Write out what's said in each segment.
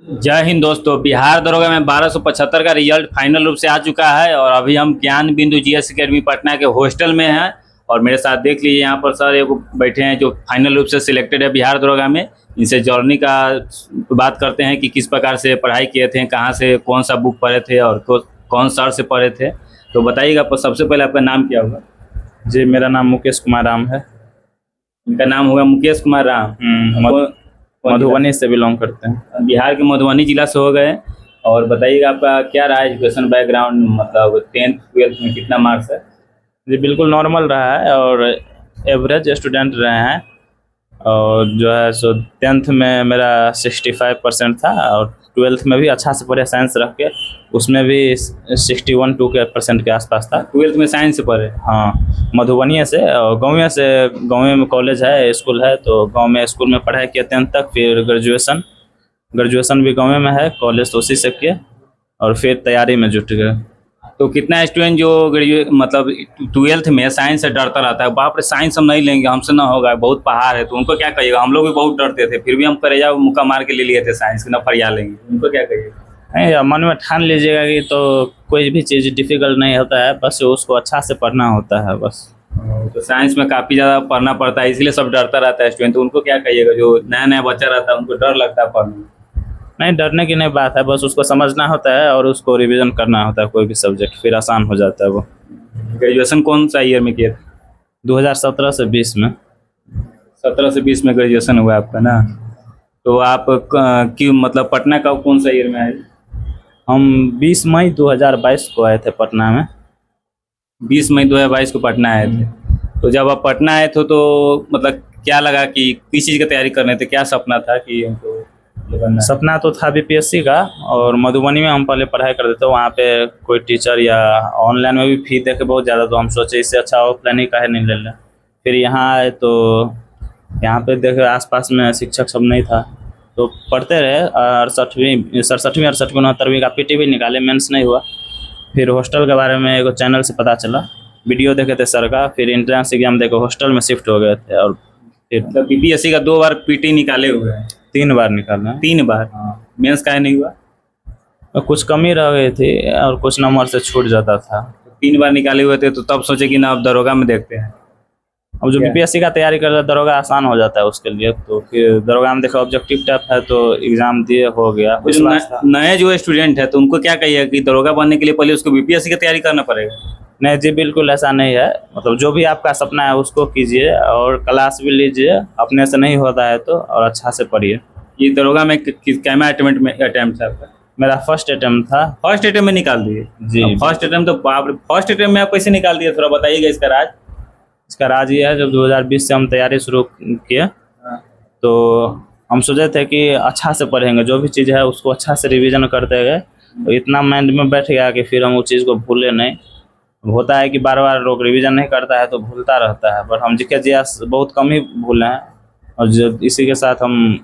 जय हिंद दोस्तों। बिहार दरोगा में 1275 का रिजल्ट फाइनल रूप से आ चुका है और अभी हम ज्ञान बिंदु जीएस अकेडमी पटना के हॉस्टल में हैं। और मेरे साथ देख लीजिए यहाँ पर सर एक बैठे हैं जो फाइनल रूप से सिलेक्टेड है बिहार दरोगा में। इनसे जर्नी का बात करते हैं कि किस प्रकार से पढ़ाई किए थे, कहाँ से कौन सा बुक पढ़े थे और कौन सर से पढ़े थे। तो बताइएगा, सबसे पहले आपका नाम क्या होगा? जी, मेरा नाम मुकेश कुमार राम है। इनका नाम होगा मुकेश कुमार राम। मधुबनी से बिलोंग करते हैं। बिहार के मधुबनी जिला से हो गए। और बताइएगा आपका क्या रहा एजुकेशन बैकग्राउंड, मतलब 10th 12th में कितना मार्क्स है? जी बिल्कुल नॉर्मल रहा है और एवरेज स्टूडेंट रहे हैं। और जो है सो 10th में मेरा 65% था और 12th में भी अच्छा से पढ़े साइंस रख के, उसमें भी 61-62% के आसपास था। 12th में साइंस से पढ़े? हाँ, मधुबनी से और गाँव में कॉलेज है, स्कूल है, तो गांव में स्कूल में पढ़ाई किया 10th तक। फिर ग्रेजुएशन भी गाँव में है, कॉलेज तो उसी से किए और फिर तैयारी में जुट गए। तो कितना स्टूडेंट जो ग्रेजुएट मतलब 12th में साइंस से डरता रहता है, बाप रे साइंस हम नहीं लेंगे, हमसे ना होगा, बहुत पहाड़ है, तो उनको क्या कहिएगा? हम लोग भी बहुत डरते थे, फिर भी हम करेजा मुक्का मार के ले लिए थे साइंस के, ना फरिया लेंगे, उनको क्या कहिएगा? नहीं, मन में ठान लीजिएगा कि तो कोई भी चीज़ डिफिकल्ट नहीं होता है, बस उसको अच्छा से पढ़ना होता है बस। तो साइंस में काफ़ी ज़्यादा पढ़ना पड़ता है, इसलिए सब डरता रहता है स्टूडेंट। तो उनको क्या कहिएगा जो नया नया बच्चा रहता है, उनको डर लगता है पढ़ने में? नहीं, डरने की नहीं बात है, बस उसको समझना होता है और उसको रिवीजन करना होता है कोई भी सब्जेक्ट, फिर आसान हो जाता है वो। ग्रेजुएशन कौन सा ईयर में किए थे? 2017 से 20 में। 17 से 20 में ग्रेजुएशन हुआ आपका ना? तो आप क्यों मतलब पटना का कौन सा ईयर में आए? हम 20 मई 2022 को आए थे पटना में। 20 मई 2022 को पटना आए थे। तो जब आप पटना आए थे तो मतलब क्या लगा कि किस चीज़ की तैयारी करने थे, क्या सपना था कि हमको ये बनना है? सपना तो था बीपीएससी का, और मधुबनी में हम पहले पढ़ाई करते थे, वहाँ पे कोई टीचर या ऑनलाइन में भी फी देखे बहुत ज़्यादा, तो हम सोचे इससे अच्छा ऑफलाइन ही काहे नहीं ले लें। फिर यहाँ आए तो यहाँ पे देखे आसपास में शिक्षक सब नहीं था, तो पढ़ते रहे। 67वीं 69वीं का पीटी भी निकाले, मेंस नहीं हुआ। फिर हॉस्टल के बारे में एक चैनल से पता चला, वीडियो देखे थे सर का, फिर एंट्रेंस एग्जाम देकर हॉस्टल में शिफ्ट हो गए थे। और फिर मतलब बीपीएससी का 2 बार पीटी निकाले हुए हैं? 3 बार निकाला। 3 बार? मेंस काहे नहीं हुआ? और कुछ कमी रह गई थी और कुछ नंबर से छूट जाता था। 3 बार निकाले हुए थे, तो तब सोचे कि ना अब दरोगा में देखते हैं। अब जो बीपीएससी का तैयारी कर रहा है, दरोगा आसान हो जाता है उसके लिए, तो फिर दरोगा में देखा ऑब्जेक्टिव टाइप है, तो एग्जाम दिए हो गया। नए जो स्टूडेंट है तो उनको क्या कहिए कि दरोगा बनने के लिए पहले उसको बीपीएससी की तैयारी करना पड़ेगा? नहीं जी, बिल्कुल ऐसा नहीं है। मतलब जो भी आपका सपना है उसको कीजिए और क्लास भी लीजिए, अपने से नहीं होता है तो, और अच्छा से पढ़िए। ये दरोगा में कैमरा अटेम्प्ट है आपका? मेरा फर्स्ट अटेम्प्ट था। फर्स्ट अटेम्प्ट में निकाल दिए? जी। फर्स्ट अटेम्प्ट तो बाप रे, फर्स्ट अटेम्प्ट में आप कैसे निकाल दिए, थोड़ा बताइएगा इसका राज। इसका राज ये है, जब 2020 से हम तैयारी शुरू किए तो हम सोचे थे कि अच्छा से पढ़ेंगे, जो भी चीज़ है उसको अच्छा से रिवीजन करते गए, तो इतना माइंड में बैठ गया कि फिर हम उस चीज़ को भूले नहीं। होता है कि बार बार लोग रिवीजन नहीं करता है तो भूलता रहता है, पर हम जीके जी बहुत कम ही भूले हैं, और जो इसी के साथ हम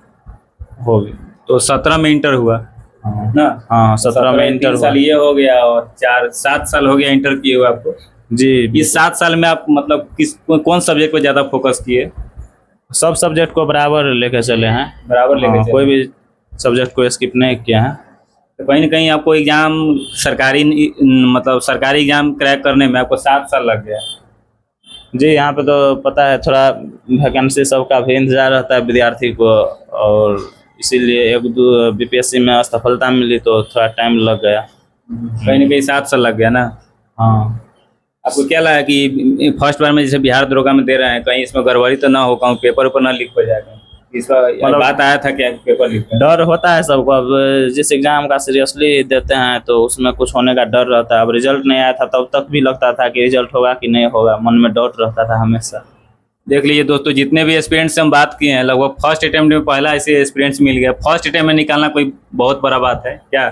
हो गए। तो 17 में इंटर हुआ ना? हाँ, 17 में इंटर साल ये हो गया और 7 साल हो गया इंटर किए हुए आपको। जी। इस 7 साल में आप मतलब कौन सब्जेक्ट पे ज़्यादा फोकस किए? सब सब्जेक्ट को बराबर लेके चले हैं। बराबर लेके चले? कोई भी सब्जेक्ट को स्किप नहीं किया है। तो कहीं ना कहीं आपको एग्जाम सरकारी एग्जाम क्रैक करने में आपको 7 साल लग गया? जी, यहाँ पे तो पता है थोड़ा वैकेंसी सबका भी इंतजार रहता है विद्यार्थी को, और इसीलिए 1-2 बीपीएससी में असफलता मिली तो थोड़ा टाइम लग गया। कहीं ना कहीं 7 साल लग गया ना? हाँ। आपको क्या लगा कि फर्स्ट बार में जैसे बिहार दरोगा में दे रहे हैं, कहीं इसमें गड़बड़ी तो ना हो, कहूँ पेपर ऊपर ना लीक हो जाएगा, इसका मतलब बात आया था क्या पेपर लीक? डर होता है सबको। अब जिस एग्जाम का सीरियसली देते हैं तो उसमें कुछ होने का डर रहता है। अब रिजल्ट नहीं आया था तब तक भी लगता था कि रिजल्ट होगा कि नहीं होगा, मन में डाउट रहता था हमेशा। देख लीजिए दोस्तों, जितने भी एस्पिरेंट्स से हम बात किए हैं, लगभग फर्स्ट अटेम्प्ट में पहला ऐसे एस्पिरेंट्स मिल गया। फर्स्ट अटेम्प्ट में निकालना कोई बहुत बड़ा बात है क्या?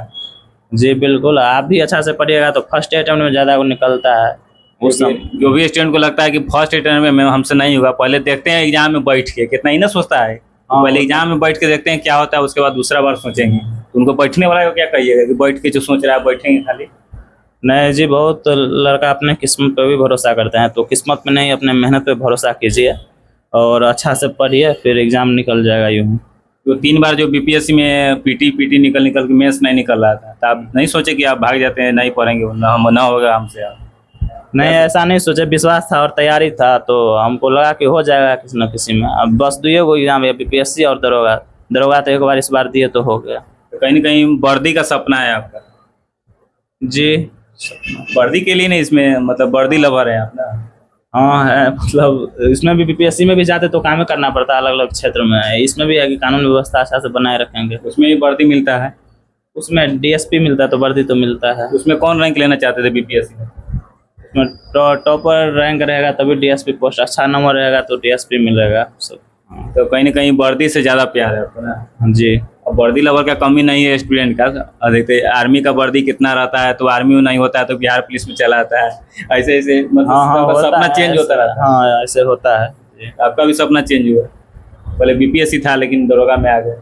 जी बिल्कुल, आप भी अच्छा से पढ़िएगा तो फर्स्ट अटेम्प्ट में ज़्यादा वो निकलता है। जो भी स्टूडेंट को लगता है कि फर्स्ट अटेम्प्ट में हमसे नहीं होगा, पहले देखते हैं एग्जाम में बैठ के, कितना ही ना सोचता है। पहले एग्जाम में बैठ के देखते हैं क्या होता है, उसके बाद दूसरा बार सोचेंगे। तो उनको बैठने वाला को क्या कहिएगा कि बैठ के जो सोच रहा है बैठेंगे खाली? नहीं जी, बहुत लड़का अपने किस्मत पे भी भरोसा करते हैं, तो किस्मत में नहीं अपने मेहनत पे भरोसा कीजिए और अच्छा से पढ़िए, फिर एग्ज़ाम निकल जाएगा यूँ। तो 3 बार जो बीपीएससी में पीटी निकल निकल के मेंस नहीं निकल रहा था, तो आप नहीं सोचे कि आप भाग जाते हैं, नहीं पढ़ेंगे, ना होगा हमसे आप? नहीं, ऐसा नहीं सोचे, विश्वास था और तैयारी था, तो हमको लगा कि हो जाएगा किसी न किसी में। अब बस 2 एग्जाम है, बीपीएससी और दरोगा। दरोगा तो एक बार इस बार दिए तो हो गया। तो कहीं ना कहीं वर्दी का सपना है आपका? जी। वर्दी के लिए नहीं, इसमें मतलब वर्दी लवर है आप ना? हाँ है, मतलब इसमें भी बीपीएससी में भी जाते तो काम ही करना पड़ता है अलग अलग क्षेत्र में। इसमें भी है कि कानून व्यवस्था अच्छा से बनाए रखेंगे। उसमें भी वर्दी मिलता है? उसमें डीएसपी मिलता है तो वर्दी तो मिलता है। उसमें कौन रैंक लेना चाहते थे बीपीएससी में? उसमें टॉपर रैंक रहेगा तभी डीएसपी पोस्ट, अच्छा नंबर रहेगा तो डीएसपी मिलेगा सब। हाँ। तो कहीं ना कहीं वर्दी से ज़्यादा प्यार है आपको ना? जी। अब वर्दी लवर का कमी नहीं है स्टूडेंट का। अधिकतर आर्मी का वर्दी कितना रहता है, तो आर्मी में नहीं होता है तो बिहार पुलिस में चला आता है, ऐसे ऐसे मतलब हाँ सबका सपना है, चेंज होता रहता है। हाँ ऐसे होता है जी। आपका भी सपना चेंज हुआ? पहले बीपीएससी था लेकिन दरोगा में आ गए।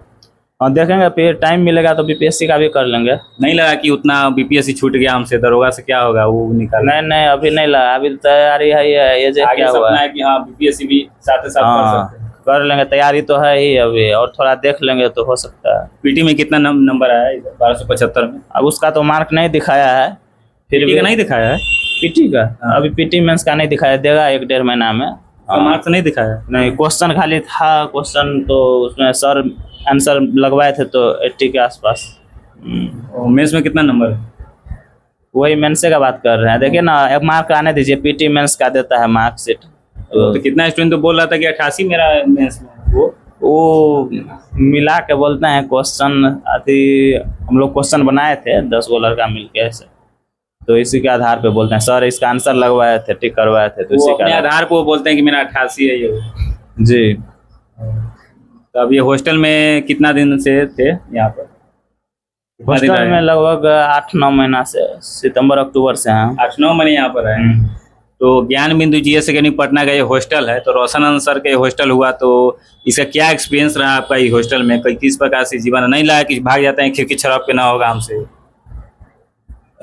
हाँ देखेंगे, फिर टाइम मिलेगा तो बीपीएससी का भी कर लेंगे। नहीं लगा कि उतना बीपीएससी छूट गया हमसे, दरोगा से क्या होगा, वो निकाल? नहीं अभी नहीं लगा, अभी तैयारी है ये जो आगे क्या हुआ सपना है। है कि हाँ बीपीएससी भी साथ साथ कर हाँ सकते हैं। कर लेंगे, तैयारी तो है ही अभी, और थोड़ा देख लेंगे तो हो सकता है। पीटी में कितना नंबर आया इधर 1275 में? अब उसका तो मार्क नहीं दिखाया है, फिर पीटी भी का नहीं दिखाया है? पीटी का हाँ। अभी पीटी मेंस का नहीं दिखाया, देगा 1-1.5 महीना में। हाँ। मार्क्स नहीं दिखाया? नहीं, क्वेश्चन खाली था, क्वेश्चन तो उसमें सर आंसर लगवाए थे तो 80 के आसपास। मेंस में कितना नंबर है? वही मेंस का बात कर रहे हैं, देखिए ना, एक मार्क आने दीजिए, पीटी मेंस का देता है मार्कशीट। तो कितना स्टूडेंट तो बोल रहा था कि 88 मेरा मेंस में। वो मिला के बोलते हैं क्वेश्चन आदि, हम लोग क्वेश्चन बनाए थे 10 गो लड़का मिलके ऐसे, तो इसी के आधार पे बोलते हैं सर इसका आंसर लगवाए थे, टिक करवाए थे, तो वो इसी अपने के आधार पे वो बोलते हैं कि मेरा 88 है ये। जी। तो अब ये हॉस्टल में कितना दिन से थे यहाँ पर? कितना दिन हॉस्टल रहे? में लगभग 8-9 महीना से, सितंबर अक्टूबर से हैं। 8-9 महीने यहाँ पर है। तो ज्ञान बिंदु जीएस अकेडमी पटना का ये हॉस्टल है, तो रोशनानंद सर का ये हॉस्टल हुआ, तो इसका क्या एक्सपीरियंस रहा आपका ये हॉस्टल में? किस प्रकार से जीवन नहीं लगा कि भाग जाते हैं खिड़की छड़प के ना होगा हमसे?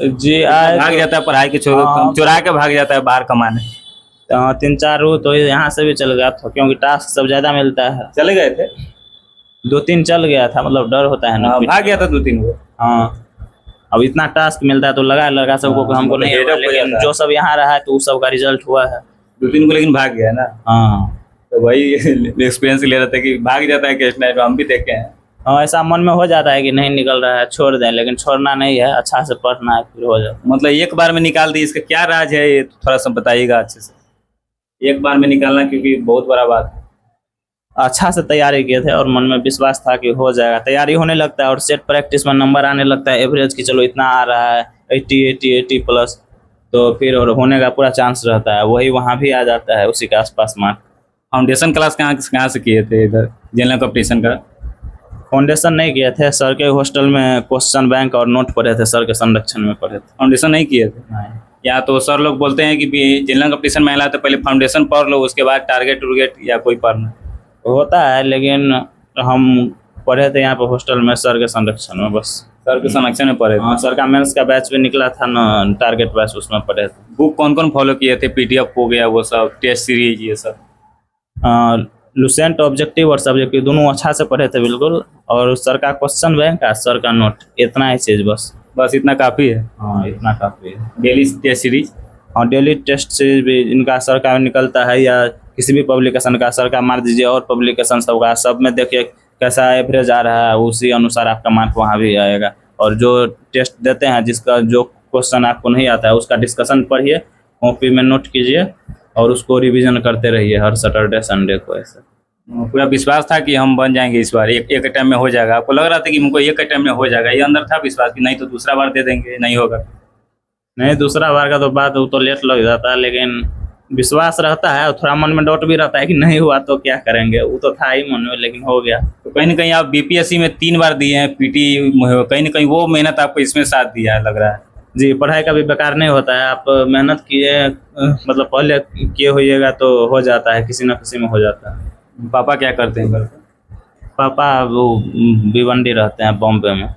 जी भाग जाता है पढ़ाई के हाँ। चुरा के भाग जाता है बाहर कमाने। 3-4 रू तो यहाँ से भी चल गया था, क्योंकि टास्क सब ज्यादा मिलता है। चले गए थे? 2-3 चल गया था, मतलब डर होता है ना। हाँ, भाग गया था 2-3 को। हाँ, अब इतना टास्क मिलता है तो लगा लड़का सबको कि हमको नहीं होगा, लेकिन जो सब यहाँ रहा है तो उस सब का रिजल्ट हुआ है। 2-3 को लेकिन भाग गया ना? हाँ। तो वही एक्सपीरियंस ले रहा था कि भाग जाता है केस नाइट, हम भी देखे हैं। हाँ, ऐसा मन में हो जाता है कि नहीं निकल रहा है, छोड़ दें, लेकिन छोड़ना नहीं है, अच्छा से पढ़ना है, फिर हो जाता मतलब एक बार में निकाल दी, इसका क्या राज है ये थोड़ा सा बताइएगा अच्छे से। एक बार में निकालना क्योंकि बहुत बड़ा बात है। है। अच्छा से तैयारी किए थे और मन में विश्वास था कि हो जाएगा, तैयारी होने लगता है और सेट प्रैक्टिस में नंबर आने लगता है, एवरेज की चलो इतना आ रहा है, 80 प्लस, तो फिर और होने का पूरा चांस रहता है, वही वहाँ भी आ जाता है, उसी के आसपास मार्क। फाउंडेशन क्लास कहाँ से किए थे इधर जनरल कंपटीशन का? फाउंडेशन नहीं किए थे, सर के हॉस्टल में क्वेश्चन बैंक और नोट पढ़े थे, सर के संरक्षण में पढ़े थे। फाउंडेशन नहीं किए थे? नहीं। या तो सर लोग बोलते हैं कि जनरल कंपटीशन में आला तो पहले फाउंडेशन पढ़ लो, उसके बाद टारगेट टुरगेट या कोई पढ़ना होता है, लेकिन हम पढ़े थे यहाँ पे हॉस्टल में सर के संरक्षण में बस। सर के संरक्षण में पढ़े थे? हाँ, सर का मेंस का बैच भी निकला था ना, टारगेट बैच, उसमें पढ़े थे। बुक कौन कौन फॉलो किए थे? पीडीएफ हो गया वो सब, टेस्ट सीरीज ये सब? लुसेंट ऑब्जेक्टिव और सब्जेक्टिव दोनों अच्छा से पढ़े थे बिल्कुल, और सर का क्वेश्चन बैंक का, सर का नोट, इतना ही चीज बस इतना काफ़ी है? हाँ, इतना काफी है। Daily test series? हाँ, डेली टेस्ट सीरीज भी इनका सर का निकलता है, या किसी भी पब्लिकेशन का सर का मार दीजिए, और पब्लिकेशन सब का, सब में देखिए कैसा एवरेज आ रहा है, उसी अनुसार आपका मार्क वहाँ भी आएगा। और जो टेस्ट देते हैं, जिसका जो क्वेश्चन आपको नहीं आता है उसका डिस्कशन पढ़िए, कॉपी में नोट कीजिए और उसको रिवीजन करते रहिए हर सैटरडे संडे को। ऐसा पूरा विश्वास था कि हम बन जाएंगे इस बार, एक टाइम में हो जाएगा? आपको लग रहा था कि हमको एक टाइम में हो जाएगा, ये अंदर था विश्वास कि नहीं तो दूसरा बार दे देंगे, नहीं होगा? नहीं, दूसरा बार का तो बात, वो तो लेट लग जाता है, लेकिन विश्वास रहता है और थोड़ा मन में डाउट भी रहता है कि नहीं हुआ तो क्या करेंगे, वो तो था ही मन में, लेकिन हो गया। तो कहीं ना कहीं आप बीपीएससी में 3 बार दिए हैं, पीटी कहीं ना कहीं वो मेहनत आपको इसमें साथ दिया है लग रहा है। जी, पढ़ाई का भी बेकार नहीं होता है, आप मेहनत किए, मतलब पहले किए होइएगा तो हो जाता है, किसी न किसी में हो जाता है। पापा क्या करते हैं घर पे? पापा वो भिवंडी रहते हैं, बॉम्बे में।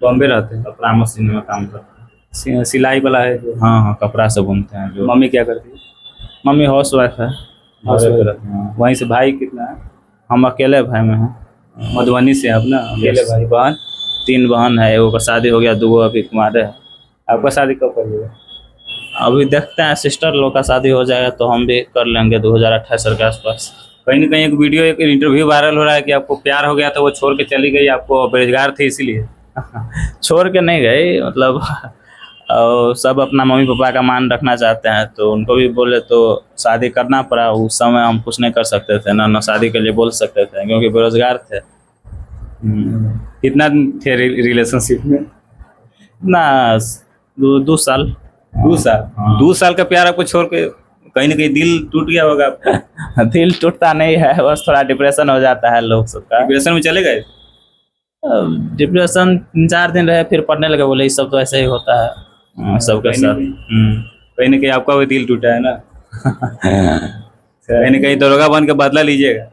बॉम्बे रहते हैं? कपड़ा मशीन में काम करते हैं। सिलाई वाला है जो? हाँ, कपड़ा से बुनते हैं जो। मम्मी क्या करती है? मम्मी हाउस वाइफ है। वहीं से भाई कितना है? हम अकेले भाई में हैं। मधुबनी से आप ना अकेले भाई बहन? 3 बहन है, एगो का शादी हो गया, 2 अभी कुमार है। आपका शादी कब करिएगा? अभी देखते हैं, सिस्टर लोग का शादी हो जाएगा तो हम भी कर लेंगे 2028 के आसपास। कहीं ना कहीं एक वीडियो, एक इंटरव्यू वायरल हो रहा है कि आपको प्यार हो गया था, वो छोड़ के चली गई, आपको बेरोजगार थे इसीलिए। छोड़ के नहीं गई, मतलब और सब अपना मम्मी पापा का मान रखना चाहते हैं, तो उनको भी बोले तो शादी करना पड़ा। उस समय हम कुछ नहीं कर सकते थे ना शादी के लिए बोल सकते थे, क्योंकि बेरोजगार थे। कितना थे रिलेशनशिप में? ना 2 साल। 2 साल? हाँ। 2 साल का प्यार आपको छोड़ के कहीं ना कहीं दिल टूट गया होगा आपका? दिल टूटता नहीं है, बस थोड़ा डिप्रेशन हो जाता है लोग सबका। डिप्रेशन में चले गए? डिप्रेशन 3-4 दिन रहे, फिर पढ़ने लगे, बोले ये सब तो ऐसे ही होता है सबके कहीं साथ। कहीं ना कहीं आपका भी दिल टूटा है ना? कहीं ना कहीं दरोगा बन के बदला लीजिएगा।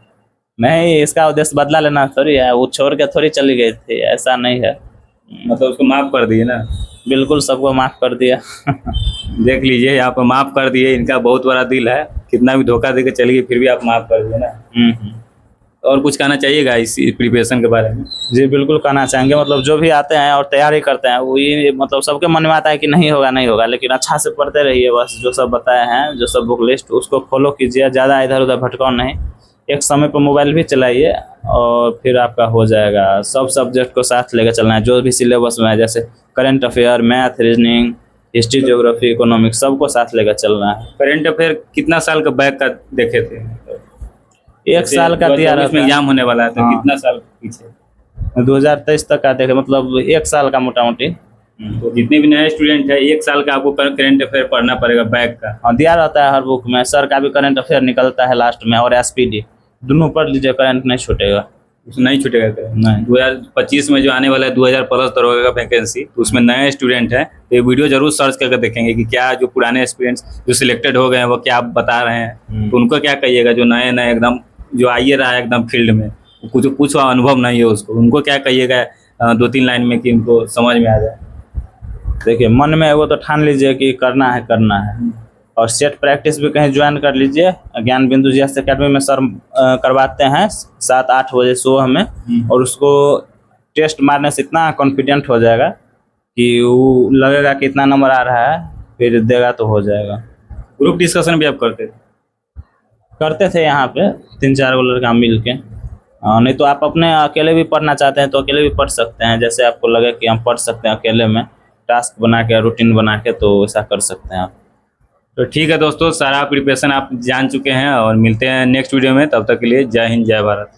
नहीं, इसका उद्देश्य बदला लेना थोड़ी है, वो छोड़ के थोड़ी चली गई थी, ऐसा नहीं है। मतलब उसको माफ कर दिए ना? बिल्कुल, सबको माफ कर दिया। देख लीजिए, यहाँ पर माफ कर दिए, इनका बहुत बड़ा दिल है, कितना भी धोखा देके चली गई फिर भी आप माफ कर दिए ना। और कुछ कहना चाहिएगा इस प्रिपरेशन के बारे में? जी बिल्कुल कहना चाहेंगे, मतलब जो भी आते हैं और तैयारी करते हैं वो ये मतलब सबके मन में आता है कि नहीं होगा नहीं होगा, लेकिन अच्छा से पढ़ते रहिए, बस जो सब बताए हैं, जो सब बुक लिस्ट उसको फॉलो कीजिए, ज़्यादा इधर उधर भटकाओ नहीं, एक समय पर मोबाइल भी चलाइए और फिर आपका हो जाएगा। सब सब्जेक्ट को साथ लेकर चलना है, जो भी सिलेबस में है, जैसे current affair, math, reasoning, history, geography, economics, सबको साथ लेकर चलना है। करंट अफेयर कितना साल का बैक का देखे थे? 1 साल का दिया रहता में है। एग्जाम होने वाला है तो हाँ। कितना साल पीछे? 2023 तक का देखे, मतलब 1 साल का मोटा मोटी। तो जितने भी नए स्टूडेंट है 1 साल का आपको करंट अफेयर पढ़ना पड़ेगा बैक का। हाँ, दिया रहता है हर बुक में, सर का भी करंट अफेयर निकलता है लास्ट में, और एसपीडी दोनों पढ़ लीजिए, करंट नहीं छूटेगा। उसमें नहीं छूटेगा करंट? नहीं। 2025 में जो आने वाला है 2000 प्लस दरोगा का वैकेंसी, तो उसमें नए स्टूडेंट हैं तो ये वीडियो जरूर सर्च करके देखेंगे कि क्या जो पुराने स्टूडेंट्स जो सिलेक्टेड हो गए हैं वो क्या बता रहे हैं, तो उनको क्या कहिएगा जो नए नए एकदम जो आइए रहा है एकदम फील्ड में, कुछ अनुभव नहीं है उसको, उनको क्या कहिएगा 2-3 लाइन में कि उनको समझ में आ जाए? देखिए, मन में वो तो ठान लीजिए कि करना है, और सेट प्रैक्टिस भी कहीं ज्वाइन कर लीजिए। ज्ञान बिंदु जीएस अकेडमी में सर करवाते हैं 7-8 बजे सुबह में, और उसको टेस्ट मारने से इतना कॉन्फिडेंट हो जाएगा कि वो लगेगा कि इतना नंबर आ रहा है, फिर देगा तो हो जाएगा। ग्रुप डिस्कशन भी आप करते थे यहाँ पे 3-4 लड़का मिल के। नहीं तो आप अपने अकेले भी पढ़ना चाहते हैं तो अकेले भी पढ़ सकते हैं, जैसे आपको लगे कि हम पढ़ सकते हैं अकेले में, टास्क बना के, रूटीन बना के, तो ऐसा कर सकते हैं आप। तो ठीक है दोस्तों, सारा प्रिपरेशन आप जान चुके हैं और मिलते हैं नेक्स्ट वीडियो में, तब तक के लिए जय हिंद जय भारत।